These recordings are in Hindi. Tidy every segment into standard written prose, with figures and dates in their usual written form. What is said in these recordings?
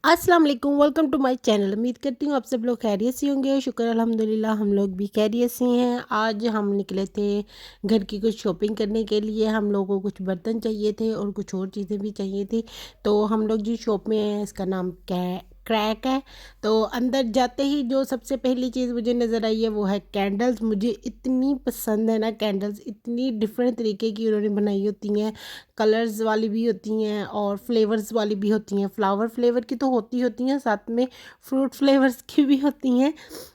अस्सलाम वालेकुम, वेलकम टू माय चैनल। उम्मीद करती हूँ आप सब लोग खैरियत से होंगे। शुक्र अल्हम्दुलिल्लाह हम लोग भी खैरियत से हैं। आज हम निकले थे घर की कुछ शॉपिंग करने के लिए। हम लोगों को कुछ बर्तन चाहिए थे और कुछ और चीज़ें भी चाहिए थी। तो हम लोग जिस शॉप में हैं इसका नाम क्रैक है। तो अंदर जाते ही जो सबसे पहली चीज़ मुझे नज़र आई है वो है कैंडल्स। मुझे इतनी पसंद है ना कैंडल्स, इतनी डिफरेंट तरीके की उन्होंने बनाई होती हैं। कलर्स वाली भी होती हैं और फ्लेवर्स वाली भी होती हैं। फ्लावर फ्लेवर की तो होती हैं, साथ में फ्रूट फ्लेवर्स की भी होती हैं।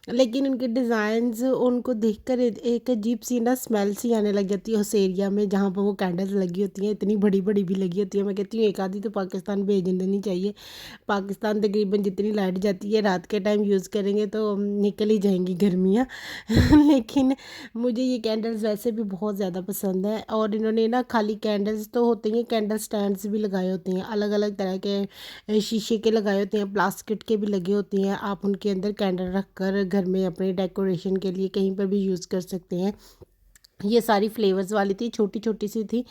लेकिन उनके डिज़ाइंस उनको देखकर एक अजीब सी ना स्मेल सी आने लग जाती है उस एरिया में जहाँ पर वो कैंडल्स लगी होती हैं। इतनी बड़ी बड़ी भी लगी होती है। मैं कहती हूँ एक आधी तो पाकिस्तान भेज देनी चाहिए। पाकिस्तान तकरीबन जितनी लाइट जाती है रात के टाइम यूज़ करेंगे तो निकल ही जाएंगी गर्मियाँ। लेकिन मुझे ये कैंडल्स वैसे भी बहुत ज़्यादा पसंद है। और इन्होंने ना खाली कैंडल्स तो होते हैं, कैंडल स्टैंड्स भी लगाए होते हैं अलग अलग तरह के। शीशे के लगाए होते हैं, प्लास्टिक के भी लगे होते हैं। आप उनके अंदर कैंडल रख कर घर में अपने डेकोरेशन के लिए कहीं पर भी यूज़ कर सकते हैं। ये सारी फ्लेवर्स वाली थी, छोटी छोटी सी थी।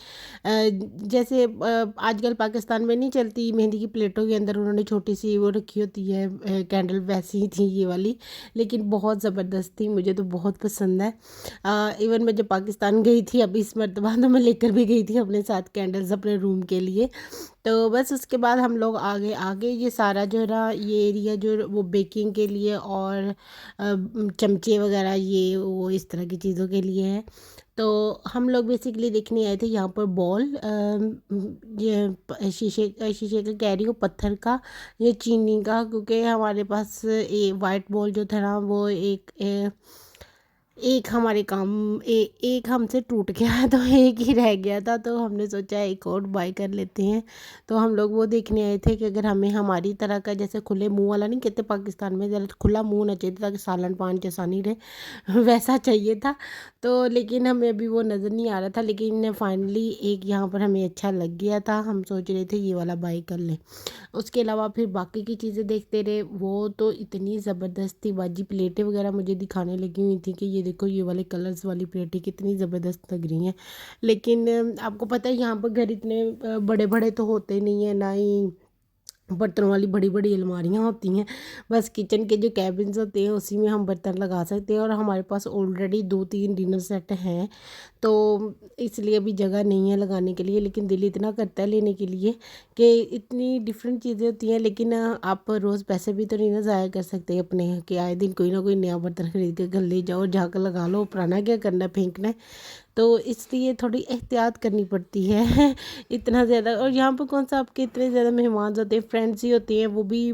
जैसे आजकल पाकिस्तान में नहीं चलती मेहंदी की प्लेटों के अंदर उन्होंने छोटी सी वो रखी होती है कैंडल, वैसी ही थी ये वाली। लेकिन बहुत ज़बरदस्त थी, मुझे तो बहुत पसंद है। इवन मैं जब पाकिस्तान गई थी अभी इस मरतबा तो मैं लेकर भी गई थी अपने साथ कैंडल्स अपने रूम के लिए। तो बस उसके बाद हम लोग आगे आगे ये सारा जो है ना ये एरिया जो वो बेकिंग के लिए और चमचे वगैरह ये वो इस तरह की चीज़ों के लिए है। तो हम लोग बेसिकली देखने आए थे यहाँ पर बॉल, ये शीशे शीशे का कह रही हूँ, पत्थर का, ये चीनी का, क्योंकि हमारे पास ये वाइट बॉल जो था ना वो एक हमारे एक हमसे टूट गया तो एक ही रह गया था। तो हमने सोचा एक और बाय कर लेते हैं। तो हम लोग वो देखने आए थे कि अगर हमें हमारी तरह का जैसे खुले मुंह वाला नहीं कहते पाकिस्तान में, ज़रा खुला मुंह होना चाहिए ताकि सालन पान के आसानी रहे वैसा चाहिए था। तो लेकिन हमें अभी वो नज़र नहीं आ रहा था, लेकिन फाइनली एक यहाँ पर हमें अच्छा लग गया था। हम सोच रहे थे ये वाला बाय कर लें। उसके अलावा फिर बाकी की चीज़ें देखते रहे। वो तो इतनी ज़बरदस्त थी, बाजी प्लेटें वगैरह मुझे दिखाने लगी हुई थी कि ये देखो ये वाले कलर्स वाली प्लेटें कितनी ज़बरदस्त लग रही हैं। लेकिन आपको पता है यहाँ पर घर इतने बड़े बड़े तो होते नहीं है, ना ही बर्तनों वाली बड़ी बड़ी अलमारियाँ होती हैं। बस किचन के जो कैबिन्स होते हैं उसी में हम बर्तन लगा सकते हैं। और हमारे पास ऑलरेडी 2-3 डिनर सेट हैं, तो इसलिए अभी जगह नहीं है लगाने के लिए। लेकिन दिल इतना करता है लेने के लिए कि इतनी डिफरेंट चीज़ें होती हैं। लेकिन आप रोज़ पैसे भी तो नहीं ना ज़ाया कर सकते अपने, कि आए दिन कोई ना कोई नया बर्तन खरीद के घर ले जाओ, झाग लगा लो, पुराना क्या करना है, फेंकना है। तो इसलिए थोड़ी एहतियात करनी पड़ती है इतना ज़्यादा। और यहाँ पर कौन सा आपके इतने ज़्यादा मेहमान होते हैं, फ्रेंड्स ही होते हैं। वो भी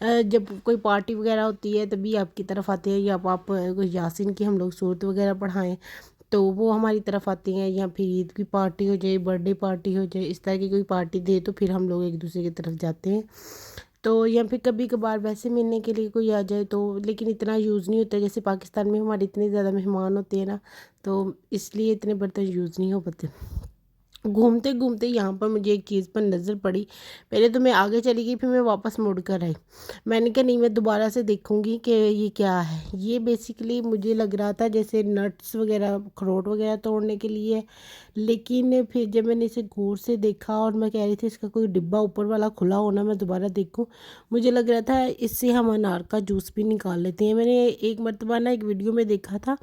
जब कोई पार्टी वगैरह होती है तभी आपकी तरफ आते हैं, या आप कोई यासीन की हम लोग सूरत वगैरह पढ़ाएं तो वो हमारी तरफ आती हैं। या फिर ईद की पार्टी हो जाए, बर्थडे पार्टी हो जाए, इस तरह की कोई पार्टी दे तो फिर हम लोग एक दूसरे की तरफ जाते हैं। तो या फिर कभी कभार वैसे मिलने के लिए कोई आ जाए तो, लेकिन इतना यूज़ नहीं होता। जैसे पाकिस्तान में हमारे इतने ज़्यादा मेहमान होते हैं ना, तो इसलिए इतने बर्तन यूज़ नहीं हो पाते। घूमते घूमते यहाँ पर मुझे एक चीज़ पर नज़र पड़ी। पहले तो मैं आगे चली गई, फिर मैं वापस मुड़ कर आई। मैंने कहा नहीं, मैं दोबारा से देखूँगी कि ये क्या है। ये बेसिकली मुझे लग रहा था जैसे नट्स वगैरह, अखरोट वगैरह तोड़ने के लिए है। लेकिन फिर जब मैंने इसे गौर से देखा और मैं कह रही थी इसका कोई डिब्बा ऊपर वाला खुला होना, मैं दोबारा देखूँ। मुझे लग रहा था इससे हम अनार का जूस भी निकाल लेते हैं। मैंने एक मरतबा ना एक वीडियो में देखा था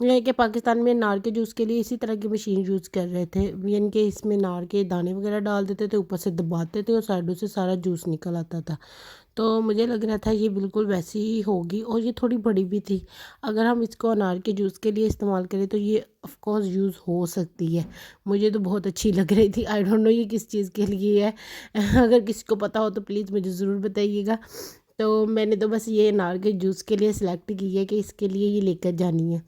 कि पाकिस्तान में नार के जूस के लिए इसी तरह की मशीन यूज़ कर रहे थे। यानी कि इसमें नार के दाने वगैरह डाल देते थे, ऊपर से दबाते थे और साइडों से सारा जूस निकल आता था। तो मुझे लग रहा था ये बिल्कुल वैसी ही होगी, और ये थोड़ी बड़ी भी थी। अगर हम इसको अनार के जूस के लिए इस्तेमाल करें तो ये ऑफ कोर्स यूज़ हो सकती है। मुझे तो बहुत अच्छी लग रही थी। आई डोंट नो ये किस चीज़ के लिए है अगर किसी को पता हो तो प्लीज़ मुझे ज़रूर बताइएगा। तो मैंने तो बस ये अनार के जूस के लिए सिलेक्ट की है कि इसके लिए ये लेकर जानी है।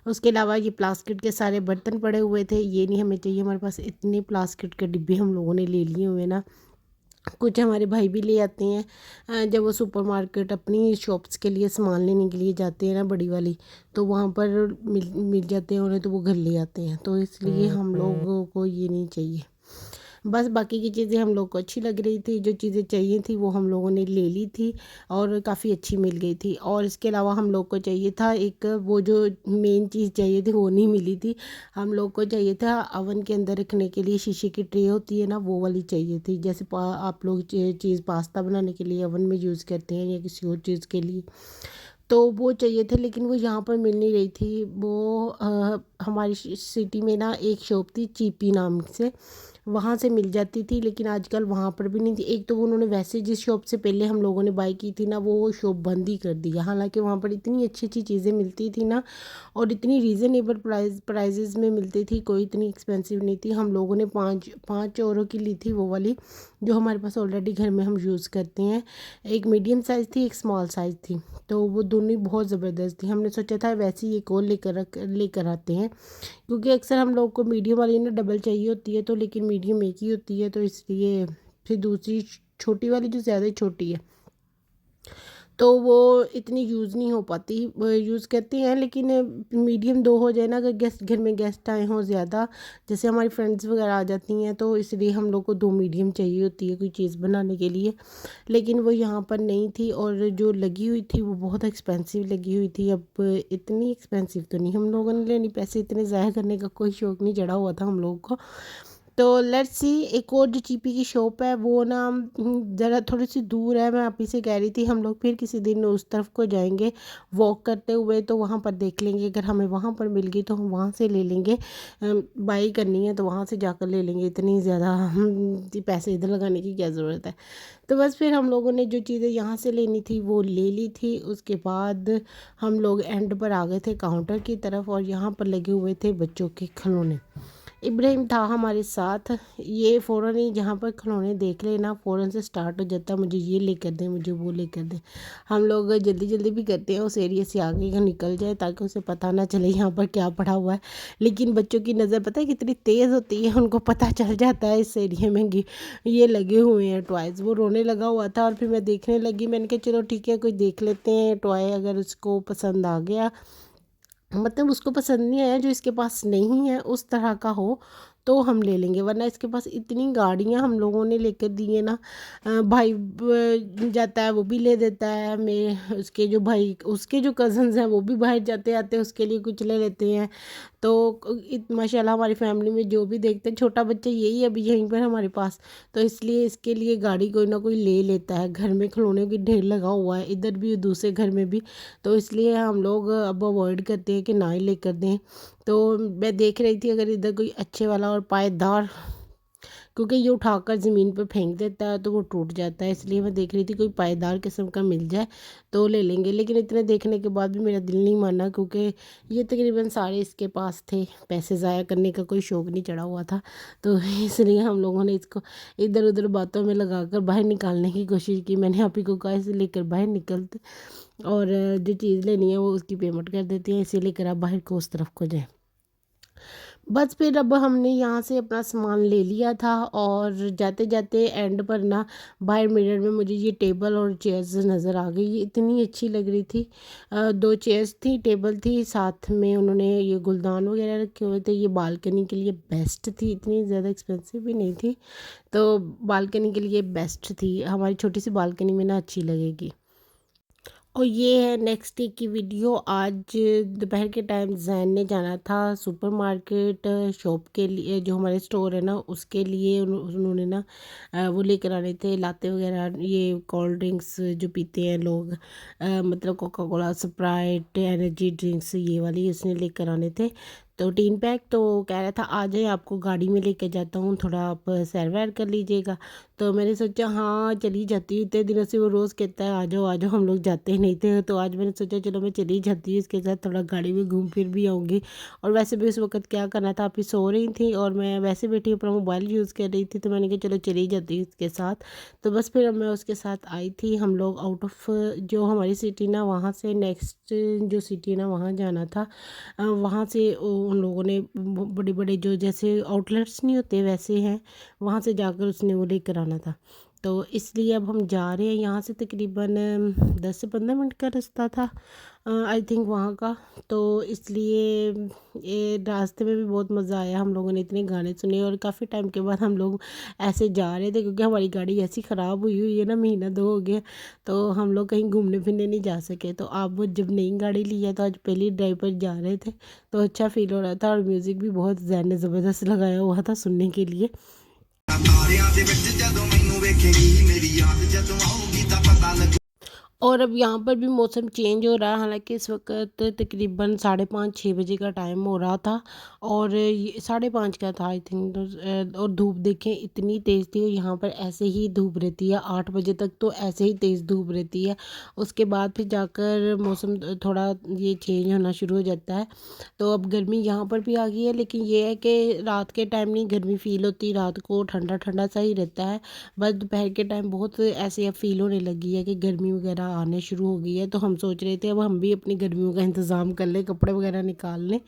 उसके अलावा ये प्लास्टिक के सारे बर्तन पड़े हुए थे, ये नहीं हमें चाहिए। हमारे पास इतने प्लास्टिक के डिब्बे हम लोगों ने ले लिए हुए ना। कुछ हमारे भाई भी ले आते हैं जब वो सुपरमार्केट अपनी शॉप्स के लिए सामान लेने के लिए जाते हैं ना बड़ी वाली, तो वहाँ पर मिल मिल जाते हैं उन्हें, तो वो घर ले आते हैं। तो इसलिए हम लोगों को ये नहीं चाहिए। बस बाकी की चीज़ें हम लोग को अच्छी लग रही थी, जो चीज़ें चाहिए थी वो हम लोगों ने ले ली थी और काफ़ी अच्छी मिल गई थी। और इसके अलावा हम लोग को चाहिए था एक वो जो मेन चीज़ चाहिए थी वो नहीं मिली थी। हम लोग को चाहिए था अवन के अंदर रखने के लिए शीशे की ट्रे होती है ना, वो वाली चाहिए थी। जैसे आप लोग चीज़ पास्ता बनाने के लिए अवन में यूज़ करते हैं या किसी और चीज़ के लिए, तो वो चाहिए थे, लेकिन वो यहाँ पर मिल नहीं रही थी। वो हमारी सिटी में ना एक शॉप थी चीपी नाम से, वहाँ से मिल जाती थी, लेकिन आजकल वहाँ पर भी नहीं थी। एक तो वो उन्होंने वैसे जिस शॉप से पहले हम लोगों ने बाई की थी ना, वो शॉप बंद ही कर दिया। हालांकि वहाँ पर इतनी अच्छी अच्छी चीज़ें मिलती थी ना, और इतनी रीज़नेबल प्राइजेज़ में मिलती थी, कोई इतनी एक्सपेंसिव नहीं थी। हम लोगों ने 5 5 औरों की ली थी वो वाली, जो हमारे पास ऑलरेडी घर में हम यूज़ करते हैं। एक मीडियम साइज़ थी, एक स्मॉल साइज़ थी, तो वो दोनों ही बहुत ज़बरदस्त थी। हमने सोचा था वैसे ही एक और लेकर आते हैं, क्योंकि अक्सर हम लोग को मीडियम वाली ना डबल चाहिए होती है, तो लेकिन मीडियम एक ही होती है, तो इसलिए फिर दूसरी छोटी वाली जो ज़्यादा छोटी है, तो वो इतनी यूज़ नहीं हो पाती। यूज़ करते हैं, लेकिन मीडियम दो हो जाए ना, अगर गेस्ट घर में गेस्ट आए हों ज़्यादा, जैसे हमारी फ्रेंड्स वगैरह आ जाती हैं, तो इसलिए हम लोग को दो मीडियम चाहिए होती है कोई चीज़ बनाने के लिए। लेकिन वो यहाँ पर नहीं थी, और जो लगी हुई थी वो बहुत एक्सपेंसिव लगी हुई थी। अब इतनी एक्सपेंसिव तो नहीं हम लोगों ने लेनी, पैसे इतने ज़ाया करने का कोई शौक़ नहीं चढ़ा हुआ था हम लोगों को। तो लेट्स सी, एक और जो चीपी की शॉप है वो ना ज़रा थोड़ी सी दूर है। मैं आप ही से कह रही थी हम लोग फिर किसी दिन उस तरफ को जाएंगे वॉक करते हुए, तो वहाँ पर देख लेंगे, अगर हमें वहाँ पर मिल गई तो हम वहाँ से ले लेंगे। बाई करनी है तो वहाँ से जाकर ले लेंगे, इतनी ज़्यादा पैसे इधर लगाने की क्या ज़रूरत है। तो बस फिर हम लोगों ने जो चीज़ें यहाँ से लेनी थी वो ले ली थी। उसके बाद हम लोग एंड पर आ गए थे काउंटर की तरफ, और यहाँ पर लगे हुए थे बच्चों के खिलौने। इब्राहिम था हमारे साथ। ये फ़ौरन ही जहाँ पर खिलौने देख लेना फ़ौरन से स्टार्ट हो जाता है, मुझे ये लेकर दें, मुझे वो लेकर दें। हम लोग जल्दी जल्दी भी करते हैं उस एरिया से आगे का निकल जाए, ताकि उसे पता ना चले यहाँ पर क्या पड़ा हुआ है। लेकिन बच्चों की नज़र पता है कितनी तेज़ होती है, उनको पता चल जाता है इस एरिया में ये लगे हुए हैं टॉयज़। वो रोने लगा हुआ था, और फिर मैं देखने लगी, मैंने कहा चलो ठीक है कोई देख लेते हैं टॉय, अगर उसको पसंद आ गया, मतलब उसको पसंद नहीं आया, जो इसके पास नहीं है उस तरह का हो, तो हम ले लेंगे। वरना इसके पास इतनी गाड़ियां हम लोगों ने लेकर दी है ना, भाई जाता है वो भी ले देता है, मेरे उसके जो भाई उसके जो कज़न्स हैं वो भी बाहर जाते आते उसके लिए कुछ ले लेते हैं। तो माशाल्लाह हमारी फैमिली में जो भी देखते हैं, छोटा बच्चा यही है अभी यहीं पर हमारे पास, तो इसलिए इसके लिए गाड़ी कोई ना कोई ले लेता है। घर में खिलौने की ढेर लगा हुआ है, इधर भी दूसरे घर में भी, तो इसलिए हम लोग अब अवॉइड करते हैं कि ना ही लेकर दें। तो मैं देख रही थी अगर इधर कोई अच्छे वाला और पायदार, क्योंकि ये उठाकर ज़मीन पे फेंक देता है तो वो टूट जाता है, इसलिए मैं देख रही थी कोई पायदार किस्म का मिल जाए तो ले लेंगे। लेकिन इतने देखने के बाद भी मेरा दिल नहीं माना, क्योंकि ये तकरीबन सारे इसके पास थे, पैसे ज़ाया करने का कोई शौक़ नहीं चढ़ा हुआ था। तो इसलिए हम लोगों ने इसको इधर उधर बातों में लगाकर बाहर निकालने की कोशिश की। मैंने आप ही को कहा इसे लेकर बाहर निकलते, और जो चीज़ लेनी है वो उसकी पेमेंट कर देती है, इसे लेकर आप बाहर को उस तरफ को जाएँ। बस फिर अब हमने यहाँ से अपना सामान ले लिया था, और जाते जाते एंड पर ना बाहर मिरर में मुझे ये टेबल और चेयर्स नज़र आ गई। ये इतनी अच्छी लग रही थी। दो चेयर्स थी, टेबल थी, साथ में उन्होंने ये गुलदान वगैरह रखे हुए थे। ये बालकनी के लिए बेस्ट थी, इतनी ज़्यादा एक्सपेंसिव भी नहीं थी, तो बालकनी के लिए बेस्ट थी। हमारी छोटी सी बालकनी में ना अच्छी लगेगी। और ये है नेक्स्ट डे की वीडियो। आज दोपहर के टाइम जैन ने जाना था सुपरमार्केट शॉप के लिए, जो हमारे स्टोर है ना उसके लिए। उन्होंने ना वो लेकर आने थे लाते वगैरह, ये कोल्ड ड्रिंक्स जो पीते हैं लोग, मतलब Coca Cola, Sprite, energy drinks, ये वाली उसने लेकर आने थे। तो 3 पैक, तो कह रहा था आ जाए आपको गाड़ी में लेकर जाता हूँ, थोड़ा आप सैर वैर कर लीजिएगा। तो मैंने सोचा हाँ चली जाती हूँ, इतने दिनों से वो रोज़ कहता है आ जाओ, हम लोग जाते ही नहीं थे, तो आज मैंने सोचा चलो मैं चली जाती हूँ इसके साथ, थोड़ा गाड़ी में घूम फिर भी आऊँगी। और वैसे भी उस वक्त क्या करना था, आप ही सो रही थी और मैं वैसे बैठी अपना मोबाइल यूज़ कर रही थी, तो मैंने कहा चलो चली जाती हूँ इसके साथ। तो बस फिर मैं उसके साथ आई थी। हम लोग आउट ऑफ जो हमारी सिटी ना, वहाँ से नेक्स्ट जो सिटी ना वहाँ जाना था। वहाँ से उन लोगों ने बड़े बड़े जो जैसे आउटलेट्स नहीं होते वैसे हैं, वहाँ से जाकर उसने वो लेकर आना था। तो इसलिए अब हम जा रहे हैं। यहाँ से तकरीबन 10 से 15 मिनट का रास्ता था आई थिंक वहाँ का। तो इसलिए ये रास्ते में भी बहुत मज़ा आया, हम लोगों ने इतने गाने सुने और काफ़ी टाइम के बाद हम लोग ऐसे जा रहे थे, क्योंकि हमारी गाड़ी ऐसी ख़राब हुई हुई है ना, महीना 2 हो गया, तो हम लोग कहीं घूमने फिरने नहीं जा सके। तो अब जब नई गाड़ी ली है तो आज पहली ड्राइव पर जा रहे थे, तो अच्छा फील हो रहा था और म्यूज़िक भी बहुत ज़ैन ने ज़बरदस्त लगाया हुआ था सुनने के लिए। तारिਆਂ ਦੇ ਵਿੱਚ ਜਦੋਂ ਮੈਨੂੰ ਵੇਖੇਗੀ ਮੇਰੀ ਯਾਦ ਜਦੋਂ ਆਊਗੀ ਤਾਂ पता लगे। और अब यहाँ पर भी मौसम चेंज हो रहा है, हालांकि इस वक्त तकरीबन 5:30-6 बजे का टाइम हो रहा था और ये 5:30 का था आई थिंक। तो और धूप देखें इतनी तेज़ थी, और यहाँ पर ऐसे ही धूप रहती है 8 बजे तक, तो ऐसे ही तेज़ धूप रहती है। उसके बाद फिर जाकर मौसम थोड़ा ये चेंज होना शुरू हो जाता है। तो अब गर्मी यहाँ पर भी आ गई है, लेकिन ये है कि रात के टाइम नहीं गर्मी फ़ील होती, रात को ठंडा ठंडा सा ही रहता है। बस दोपहर के टाइम बहुत ऐसे अब फ़ील होने लगी है कि गर्मी वगैरह आने शुरू हो गई है। तो हम सोच रहे थे अब हम भी अपनी गर्मियों का इंतज़ाम कर लें, कपड़े वगैरह निकाल लें।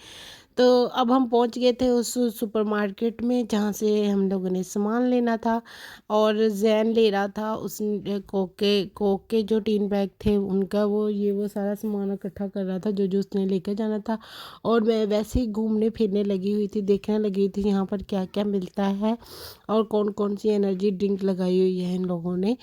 तो अब हम पहुंच गए थे उस सुपरमार्केट में जहाँ से हम लोगों ने सामान लेना था, और जैन ले रहा था उस कोक के जो टीन बैग थे उनका, वो सारा सामान इकट्ठा कर रहा था जो जो उसने लेकर जाना था। और मैं वैसे ही घूमने फिरने लगी हुई थी, देखने लगी थी यहाँ पर क्या क्या मिलता है और कौन कौन सी एनर्जी ड्रिंक लगाई हुई है इन लोगों ने।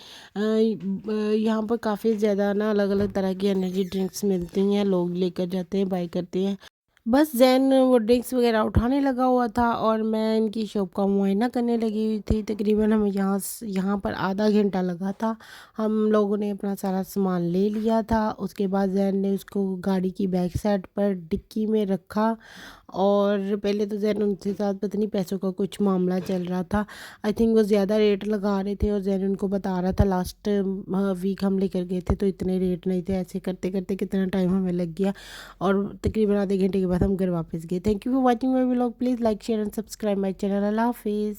यहाँ पर काफ़ी ज़्यादा ना अलग अलग तरह की एनर्जी ड्रिंक्स मिलती हैं, लोग लेकर जाते हैं, बाई करते हैं। बस ज़ैन वो ड्रिंक्स वगैरह उठाने लगा हुआ था और मैं इनकी शॉप का मुआयना करने लगी हुई थी। तकरीबन हमें यहाँ पर आधा घंटा लगा था। हम लोगों ने अपना सारा सामान ले लिया था। उसके बाद ज़ैन ने उसको गाड़ी की बैक साइड पर डिक्की में रखा, और पहले तो ज़ैन उनके साथ पता नहीं पैसों का कुछ मामला चल रहा था। आई थिंक वो ज़्यादा रेट लगा रहे थे, और ज़ैन उनको बता रहा था लास्ट वीक हम लेकर गए थे तो इतने रेट नहीं थे। ऐसे करते करते कितना टाइम हमें लग गया, और तकरीबन आधे घंटे के बाद हम घर वापस गए। Thank you for watching my vlog. Please like share and subscribe my channel. अल्लाह हाफिज़।